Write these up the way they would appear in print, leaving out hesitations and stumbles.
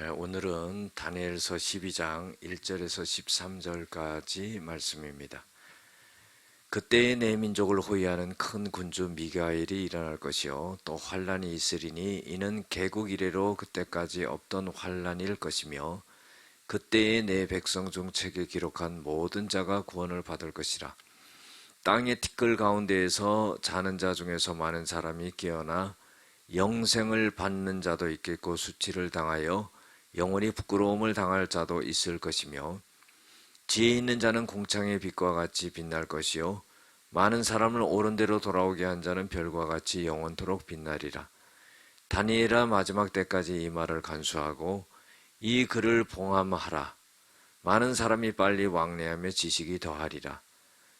오늘은 다니엘서 12장 1절에서 13절까지 말씀입니다. 그때에 내 민족을 호위하는 큰 군주 미가엘이 일어날 것이요 또 환란이 있으리니 이는 개국 이래로 그때까지 없던 환란일 것이며 그때에 내 백성 중 책에 기록한 모든 자가 구원을 받을 것이라. 땅의 티끌 가운데에서 자는 자 중에서 많은 사람이 깨어나 영생을 받는 자도 있겠고 수치를 당하여 영원히 부끄러움을 당할 자도 있을 것이며 지혜 있는 자는 공창의 빛과 같이 빛날 것이요 많은 사람을 옳은 대로 돌아오게 한 자는 별과 같이 영원토록 빛나리라. 다니엘아, 마지막 때까지 이 말을 간수하고 이 글을 봉함하라. 많은 사람이 빨리 왕래하며 지식이 더하리라.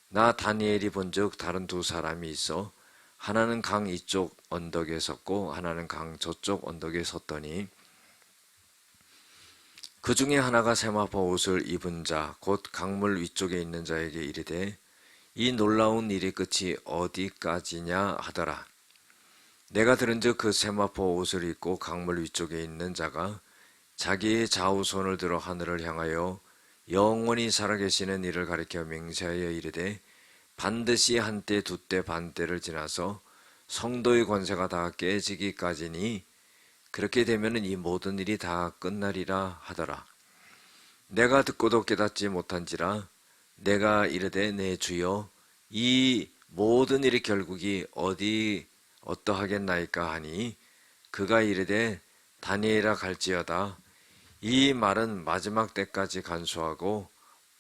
나 다니엘이 본즉 다른 두 사람이 있어 하나는 강 이쪽 언덕에 섰고 하나는 강 저쪽 언덕에 섰더니 그 중에 하나가 세마포 옷을 입은 자 곧 강물 위쪽에 있는 자에게 이르되 이 놀라운 일의 끝이 어디까지냐 하더라. 내가 들은즉 그 세마포 옷을 입고 강물 위쪽에 있는 자가 자기의 좌우손을 들어 하늘을 향하여 영원히 살아계시는 이를 가리켜 맹세하여 이르되 반드시 한때 두때 반때를 지나서 성도의 권세가 다 깨지기까지니 그렇게 되면 이 모든 일이 다 끝나리라 하더라. 내가 듣고도 깨닫지 못한지라 내가 이르되 내 주여 이 모든 일의 결국이 어떠하겠나이까 하니 그가 이르되 다니엘아 갈지어다. 이 말은 마지막 때까지 간수하고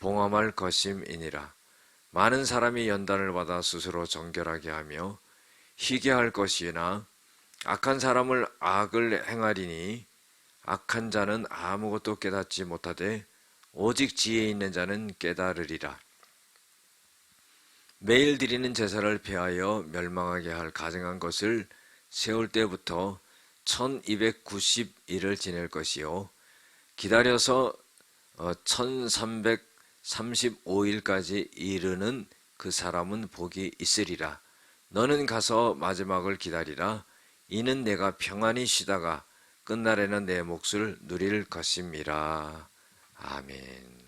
봉함할 것임이니라. 많은 사람이 연단을 받아 스스로 정결하게 하며 희게 할 것이나 악한 사람을 악을 행하리니 악한 자는 아무것도 깨닫지 못하되 오직 지혜 있는 자는 깨달으리라. 매일 드리는 제사를 폐하여 멸망하게 할 가증한 것을 세울 때부터 1290일을 지낼 것이요 기다려서 1335일까지 이르는 그 사람은 복이 있으리라. 너는 가서 마지막을 기다리라. 이는 내가 평안히 쉬다가 끝날에는 내 몫을 누릴 것임이라. 아멘.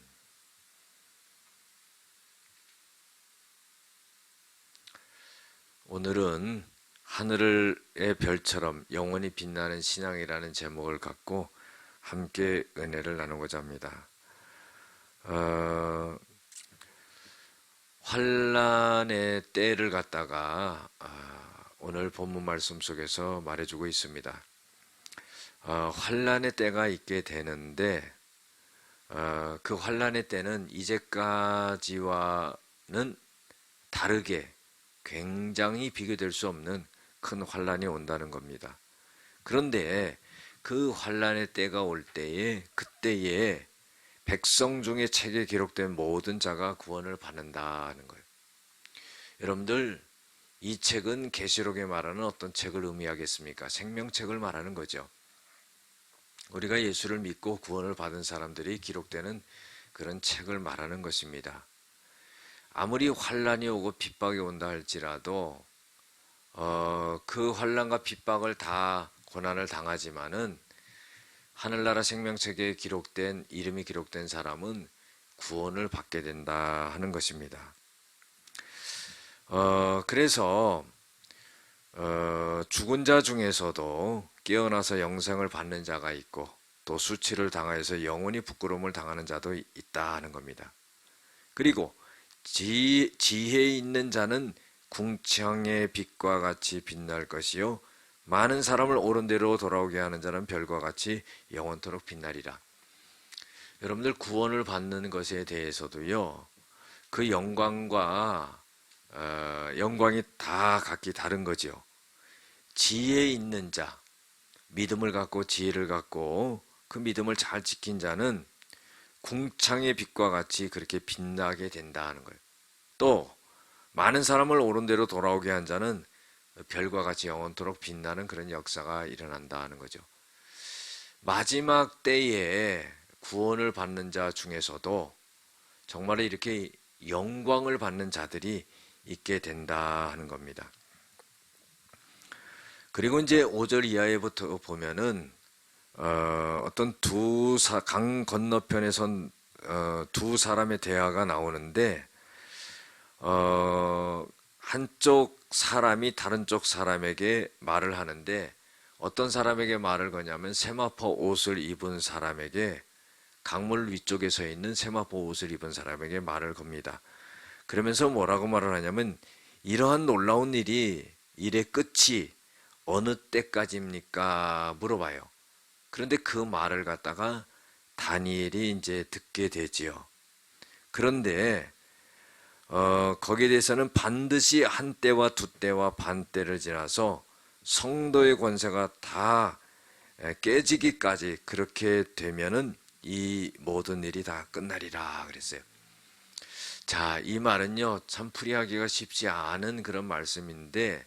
오늘은 하늘의 별처럼 영원히 빛나는 신앙이라는 제목을 갖고 함께 은혜를 나누고자 합니다. 환란의 때를 갖다가 오늘 본문 말씀 속에서 말해주고 있습니다. 환란의 때가 있게 되는데 그 환란의 때는 이제까지와는 다르게 굉장히 비교될 수 없는 큰 환란이 온다는 겁니다. 그런데 그 환란의 때가 올 때에 그때에 백성 중에 책에 기록된 모든 자가 구원을 받는다는 거예요. 여러분들 이 책은 계시록에 말하는 어떤 책을 의미하겠습니까? 생명책을 말하는 거죠. 우리가 예수를 믿고 구원을 받은 사람들이 기록되는 그런 책을 말하는 것입니다. 아무리 환란이 오고 핍박이 온다 할지라도 그 환란과 핍박을 다 고난을 당하지만은 하늘나라 생명책에 기록된 이름이 기록된 사람은 구원을 받게 된다 하는 것입니다. 그래서 죽은 자 중에서도 깨어나서 영생을 받는 자가 있고 또 수치를 당하여서 영원히 부끄러움을 당하는 자도 있다 하는 겁니다. 그리고 지혜 있는 자는 궁창의 빛과 같이 빛날 것이요 많은 사람을 옳은 대로 돌아오게 하는 자는 별과 같이 영원토록 빛나리라. 여러분들 구원을 받는 것에 대해서도요 그 영광과 영광이 다 각기 다른 거죠. 지혜 있는 자, 믿음을 갖고 지혜를 갖고 그 믿음을 잘 지킨 자는 궁창의 빛과 같이 그렇게 빛나게 된다 하는 거예요. 또 많은 사람을 옳은 대로 돌아오게 한 자는 별과 같이 영원토록 빛나는 그런 역사가 일어난다 하는 거죠. 마지막 때에 구원을 받는 자 중에서도 정말 이렇게 영광을 받는 자들이 있게 된다 하는 겁니다. 그리고 이제 5절 이하에부터 보면은 어떤 강 건너편에 선 두 사람의 대화가 나오는데 한쪽 사람이 다른 쪽 사람에게 말을 하는데 어떤 사람에게 말을 거냐면 세마포 옷을 입은 사람에게 강물 위쪽에 서 있는 세마포 옷을 입은 사람에게 말을 겁니다. 그러면서 뭐라고 말을 하냐면 이러한 놀라운 일의 끝이 어느 때까지입니까? 물어봐요. 그런데 그 말을 갖다가 다니엘이 이제 듣게 되지요. 그런데 거기에 대해서는 반드시 한 때와 두 때와 반 때를 지나서 성도의 권세가 다 깨지기까지 그렇게 되면은 이 모든 일이 다 끝나리라 그랬어요. 자, 이 말은요, 참 풀이하기가 쉽지 않은 그런 말씀인데,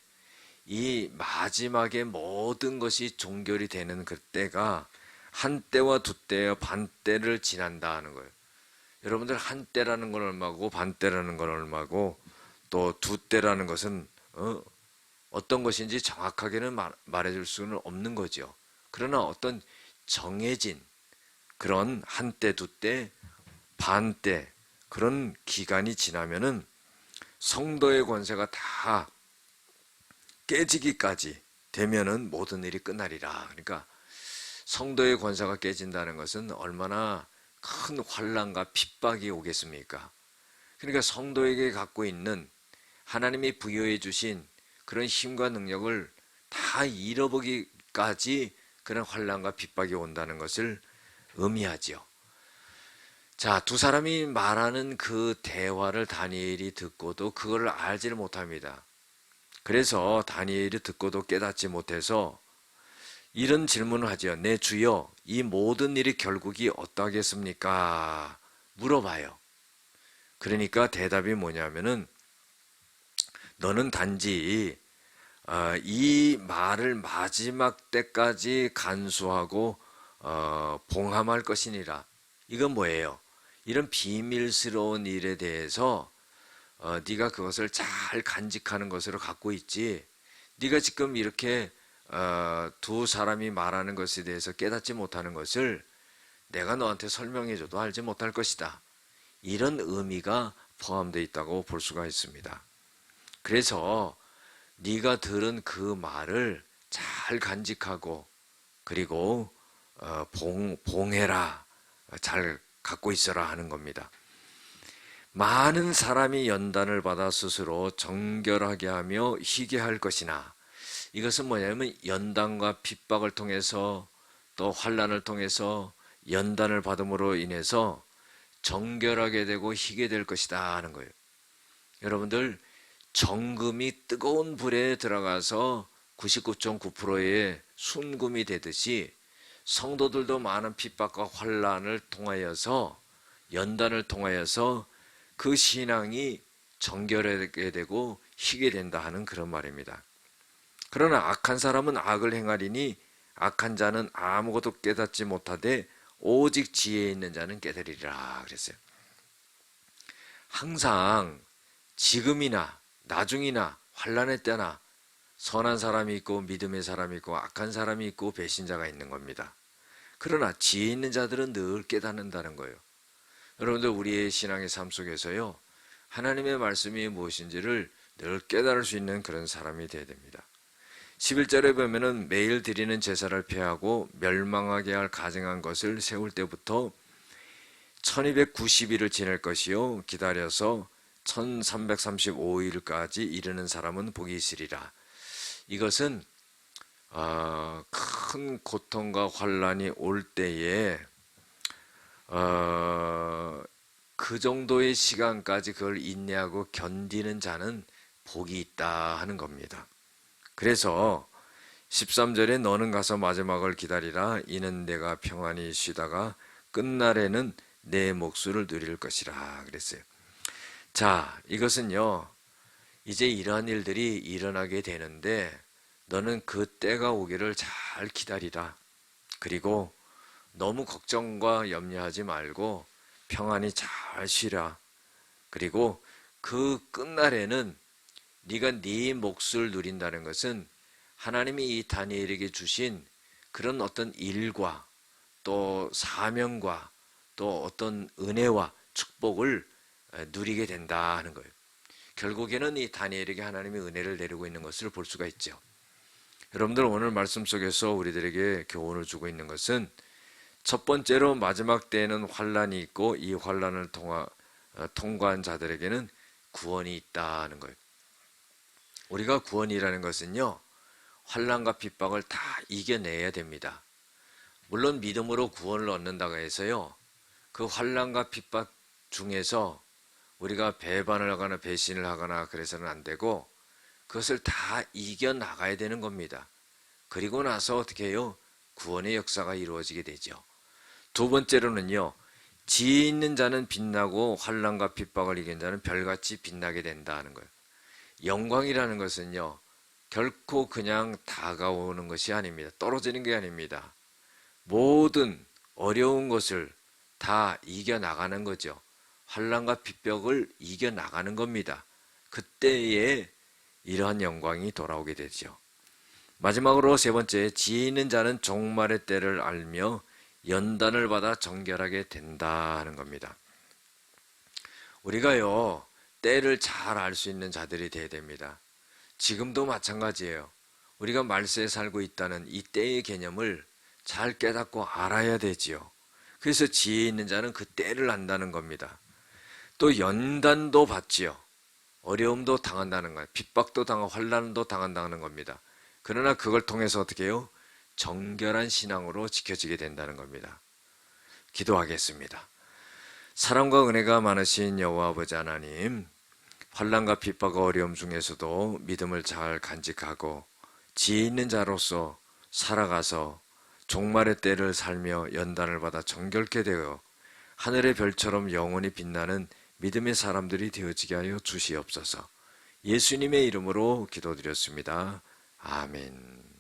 이 마지막에 모든 것이 종결이 되는 그때가 한 때와 두 때와 반 때를 지난다 는 거예요. 여러분들 한 때라는 건 얼마고 반 때라는 건 얼마고 또 두 때라는 것은 어떤 것인지 정확하게는 말해줄 수는 없는 거죠. 그러나 어떤 정해진 그런 한 때, 두 때, 반 때 그런 기간이 지나면은 성도의 권세가 다 깨지기까지 되면은 모든 일이 끝나리라. 그러니까 성도의 권세가 깨진다는 것은 얼마나 큰 환난과 핍박이 오겠습니까? 그러니까 성도에게 갖고 있는 하나님이 부여해 주신 그런 힘과 능력을 다 잃어버리기까지 그런 환난과 핍박이 온다는 것을 의미하지요. 자, 두 사람이 말하는 그 대화를 다니엘이 듣고도 그걸 알지를 못합니다. 그래서 다니엘이 듣고도 깨닫지 못해서 이런 질문을 하죠. 내 주여, 이 모든 일이 결국이 어떠하겠습니까? 물어봐요. 그러니까 대답이 뭐냐면은 너는 단지 이 말을 마지막 때까지 간수하고 봉함할 것이니라. 이건 뭐예요? 이런 비밀스러운 일에 대해서 네가 그것을 잘 간직하는 것으로 갖고 있지. 네가 지금 이렇게 두 사람이 말하는 것에 대해서 깨닫지 못하는 것을 내가 너한테 설명해줘도 알지 못할 것이다. 이런 의미가 포함되어 있다고 볼 수가 있습니다. 그래서 네가 들은 그 말을 잘 간직하고 그리고 봉해라, 잘 갖고 있어라 하는 겁니다. 많은 사람이 연단을 받아 스스로 정결하게 하며 희게 할 것이나 이것은 뭐냐면 연단과 핍박을 통해서 또 환난을 통해서 연단을 받음으로 인해서 정결하게 되고 희게 될 것이다 하는 거예요. 여러분들 정금이 뜨거운 불에 들어가서 99.9%의 순금이 되듯이 성도들도 많은 핍박과 환난을 통하여서 연단을 통하여서 그 신앙이 정결하게 되고 희게 된다 하는 그런 말입니다. 그러나 악한 사람은 악을 행하리니 악한 자는 아무것도 깨닫지 못하되 오직 지혜 있는 자는 깨달으리라 그랬어요. 항상 지금이나 나중이나 환난의 때나 선한 사람이 있고 믿음의 사람이 있고 악한 사람이 있고 배신자가 있는 겁니다. 그러나 지혜 있는 자들은 늘 깨닫는다는 거예요. 여러분들 우리의 신앙의 삶 속에서요, 하나님의 말씀이 무엇인지를 늘 깨달을 수 있는 그런 사람이 되어야 됩니다. 11절에 보면은 매일 드리는 제사를 폐하고 멸망하게 할 가증한 것을 세울 때부터 1290일을 지낼 것이요 기다려서 1335일까지 이르는 사람은 복이 있으리라. 이것은 큰 고통과 환난이 올 때에 그 정도의 시간까지 그걸 인내하고 견디는 자는 복이 있다 하는 겁니다. 그래서 13절에 너는 가서 마지막을 기다리라. 이는 내가 평안히 쉬다가 끝날에는 내 목수를 누릴 것이라 그랬어요. 자, 이것은요, 이제 이러한 일들이 일어나게 되는데 너는 그 때가 오기를 잘 기다리라. 그리고 너무 걱정과 염려하지 말고 평안히 잘 쉬라. 그리고 그 끝날에는 네가 네 몫을 누린다는 것은 하나님이 이 다니엘에게 주신 그런 어떤 일과 또 사명과 또 어떤 은혜와 축복을 누리게 된다 하는 거예요. 결국에는 이 다니엘에게 하나님의 은혜를 내리고 있는 것을 볼 수가 있죠. 여러분들 오늘 말씀 속에서 우리들에게 교훈을 주고 있는 것은 첫 번째로 마지막 때에는 환란이 있고 이 환란을 통과한 자들에게는 구원이 있다는 거예요. 우리가 구원이라는 것은요, 환란과 핍박을 다 이겨내야 됩니다. 물론 믿음으로 구원을 얻는다고 해서요, 그 환란과 핍박 중에서 우리가 배반을 하거나 배신을 하거나 그래서는 안 되고 그것을 다 이겨나가야 되는 겁니다. 그리고 나서 어떻게 해요? 구원의 역사가 이루어지게 되죠. 두 번째로는요, 지혜 있는 자는 빛나고 환난과 핍박을 이긴 자는 별같이 빛나게 된다는 거예요. 영광이라는 것은요, 결코 그냥 다가오는 것이 아닙니다. 떨어지는 게 아닙니다. 모든 어려운 것을 다 이겨나가는 거죠. 환난과 핍박을 이겨나가는 겁니다. 그때에 이러한 영광이 돌아오게 되죠. 마지막으로 세 번째, 지혜 있는 자는 종말의 때를 알며 연단을 받아 정결하게 된다 하는 겁니다. 우리가요, 때를 잘 알 수 있는 자들이 되어야 됩니다. 지금도 마찬가지예요. 우리가 말세에 살고 있다는 이 때의 개념을 잘 깨닫고 알아야 되지요. 그래서 지혜 있는 자는 그 때를 안다는 겁니다. 또 연단도 받지요. 어려움도 당한다는 거예요. 핍박도 당하고 환난도 당한다는 겁니다. 그러나 그걸 통해서 어떻게 해요? 정결한 신앙으로 지켜지게 된다는 겁니다. 기도하겠습니다. 사랑과 은혜가 많으신 여호와 아버지 하나님, 환난과 핍박과 어려움 중에서도 믿음을 잘 간직하고 지혜 있는 자로서 살아가서 종말의 때를 살며 연단을 받아 정결케 되어 하늘의 별처럼 영원히 빛나는 믿음의 사람들이 되어지게 하여 주시옵소서. 예수님의 이름으로 기도드렸습니다. 아멘.